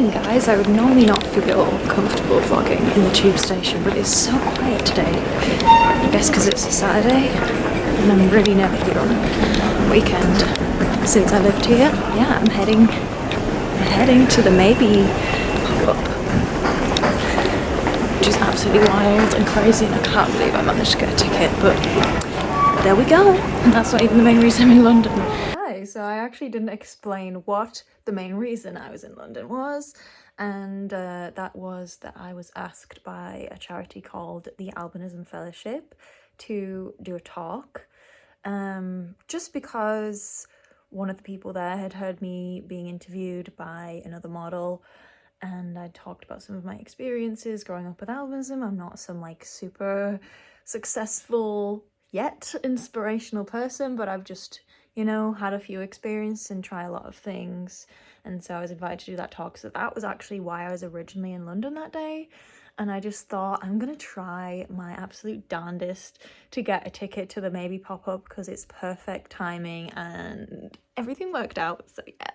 vlogging, guys. I would normally not feel comfortable vlogging in the tube station, but it's so quiet today. I guess because it's a Saturday and I'm really never here on a weekend since I lived here. Yeah, I'm heading to the Maebe pop-up, which is absolutely wild and crazy, and I can't believe I managed to get a ticket, but there we go. And that's not even the main reason I'm in London. Hi, so I actually didn't explain what the main reason I was in London was, and that was that I was asked by a charity called the Albinism Fellowship to do a talk, just because one of the people there had heard me being interviewed by another model, and I talked about some of my experiences growing up with albinism. I'm not some like super successful yet inspirational person, but I've just, you know, had a few experiences and try a lot of things, and so I was invited to do that talk. So that was actually why I was originally in London that day, and I just thought I'm gonna try my absolute darndest to get a ticket to the Maebe pop-up because it's perfect timing and everything worked out, so yeah.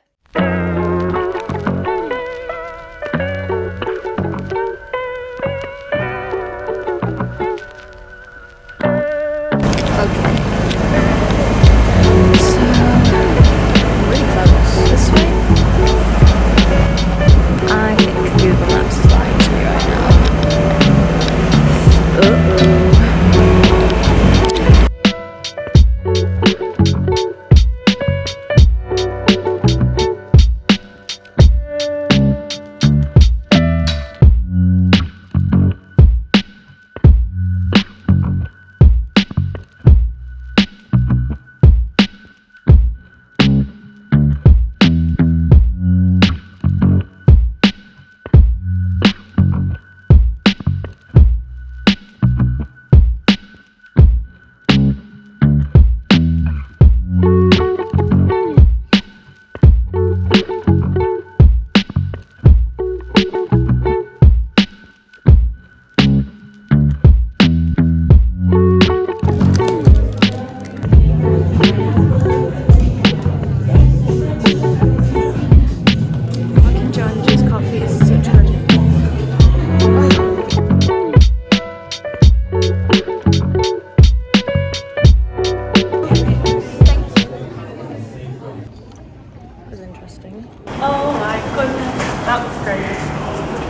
Oh my goodness, that was crazy.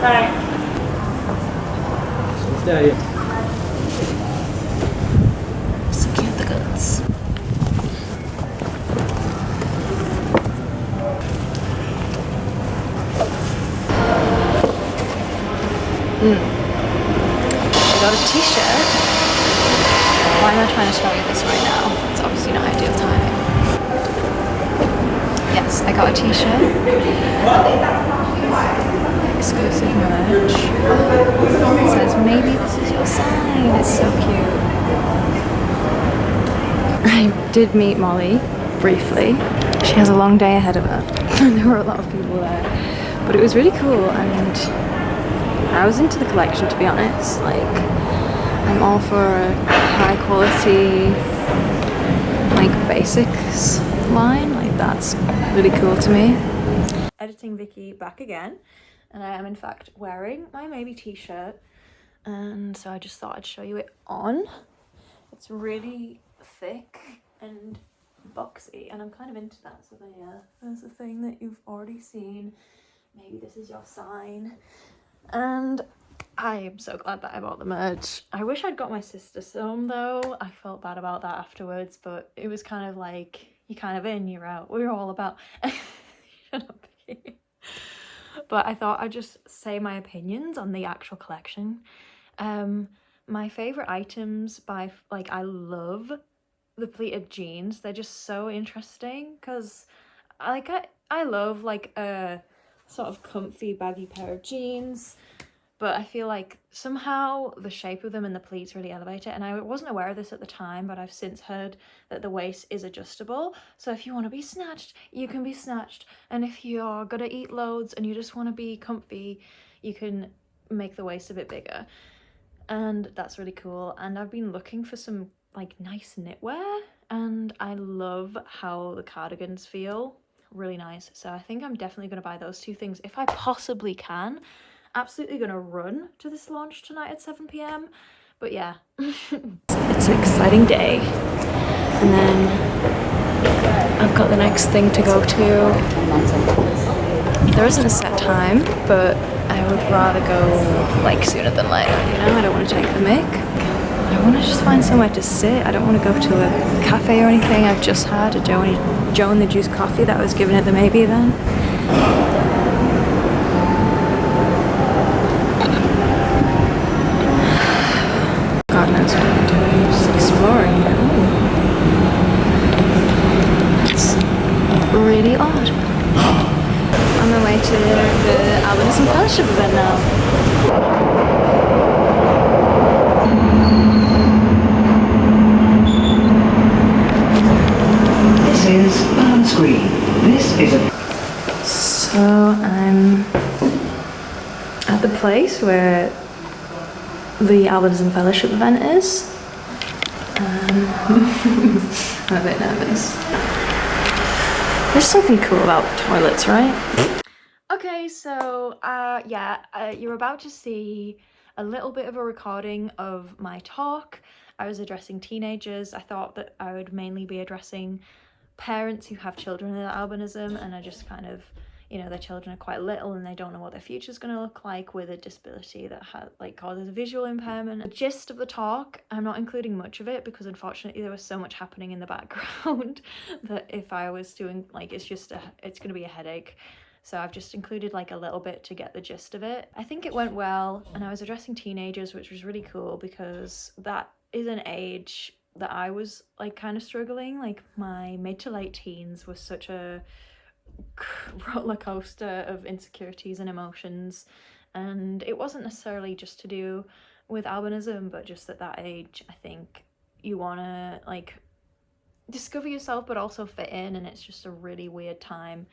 Alright. So cute, the guts. I got a t-shirt. Why am I trying to show you this right now? It's obviously not ideal timing. Yes, I got a t-shirt. Exclusive merch. It says, "Maybe this is your sign." It's so cute. I did meet Molly briefly. She has a long day ahead of her. There were a lot of people there, but it was really cool, and I was into the collection, to be honest. Like, I'm all for a high quality, like, basics line. Like, that's really cool to me. Editing Vicky back again, and I am in fact wearing my Maebe t-shirt, and so I just thought I'd show you it on. It's really thick and boxy, and I'm kind of into that. So there's a thing that you've already seen. Maybe this is your sign. And I am so glad that I bought the merch. I wish I'd got my sister some though. I felt bad about that afterwards, but it was kind of like, you're kind of in, you're out. We're all about... Shut up, Vicky. But I thought I'd just say my opinions on the actual collection. My favourite items by, like, I love the pleated jeans. They're just so interesting because, like, I love, like, a sort of comfy baggy pair of jeans, but I feel like somehow the shape of them and the pleats really elevate it. And I wasn't aware of this at the time, but I've since heard that the waist is adjustable. So if you want to be snatched, you can be snatched. And if you're gonna eat loads and you just want to be comfy, you can make the waist a bit bigger. And that's really cool. And I've been looking for some like nice knitwear, and I love how the cardigans feel. really nice. So I think I'm definitely going to buy those two things if I possibly can. Absolutely going to run to this launch tonight at 7 p.m. But yeah, it's an exciting day. And then I've got the next thing to go to. There isn't a set time, but I would rather go like sooner than later, you know? I don't want to take the mick. I want to just find somewhere to sit. I don't want to go to a cafe or anything. I've just had a Joe and the Juice coffee that I was given at the Maebe event. God knows what I'm doing. Just exploring, you know? It's really odd. On my way to the Albinism Fellowship event now. This is Balance Green. This is a... So I'm at the place where the Albinism Fellowship event is. I'm a bit nervous. There's something cool about toilets, right? Okay, so you're about to see a little bit of a recording of my talk. I was addressing teenagers. I thought that I would mainly be addressing parents who have children with albinism and are just kind of, you know, their children are quite little and they don't know what their future's going to look like with a disability that causes a visual impairment. The gist of the talk, I'm not including much of it because unfortunately there was so much happening in the background that if I was doing, like, it's going to be a headache. So I've just included like a little bit to get the gist of it. I think it went well, and I was addressing teenagers, which was really cool because that is an age that I was like kind of struggling. Like my mid to late teens was such a roller coaster of insecurities and emotions, and it wasn't necessarily just to do with albinism, but just at that age I think you want to like discover yourself but also fit in, and it's just a really weird time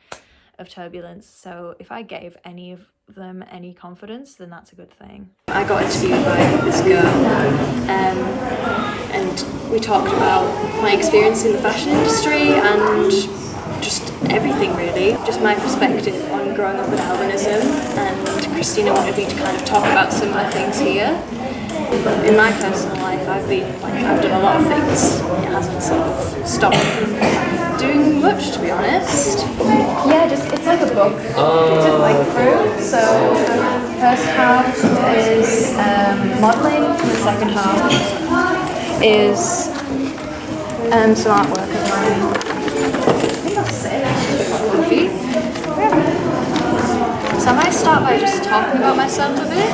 of turbulence. So if I gave any of them any confidence, then that's a good thing. I got interviewed by this girl and we talked about my experience in the fashion industry and just everything really, just my perspective on growing up with albinism, and Christina wanted me to kind of talk about similar things here. In my personal life I've done a lot of things. It hasn't sort of stopped me from doing much, to be honest. Yeah, it's like a book to flick through. So the first half is modelling, and the second half is some artwork of mine. I think that's it. Coffee. So I might start by just talking about myself a bit.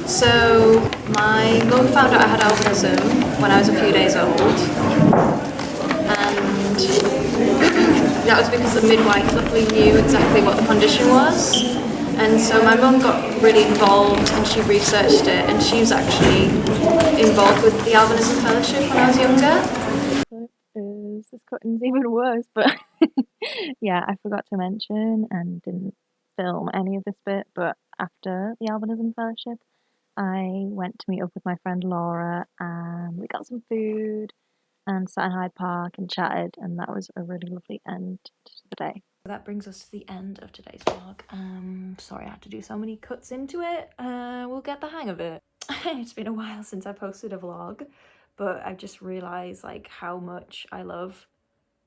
So my mum found out I had albinism when I was a few days old, and that was because the midwife luckily knew exactly what the condition was. And so my mum got really involved and she researched it, and she was actually involved with the Albinism Fellowship when I was younger. This cutting's even worse, but yeah, I forgot to mention and didn't film any of this bit, but after the Albinism Fellowship I went to meet up with my friend Laura and we got some food and sat in Hyde Park and chatted, and that was a really lovely end to the day. That brings us to the end of today's vlog. Sorry I had to do so many cuts into it. We'll get the hang of it. It's been a while since I posted a vlog, but I've just realised like how much I love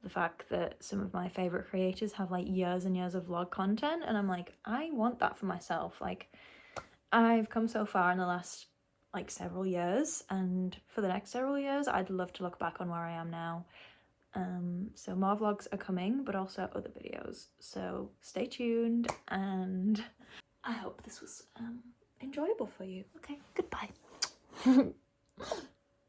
the fact that some of my favourite creators have like years and years of vlog content, and I'm like, I want that for myself. Like, I've come so far in the last like several years, and for the next several years I'd love to look back on where I am now. So more vlogs are coming, but also other videos, so stay tuned, and I hope this was enjoyable for you. Okay, goodbye.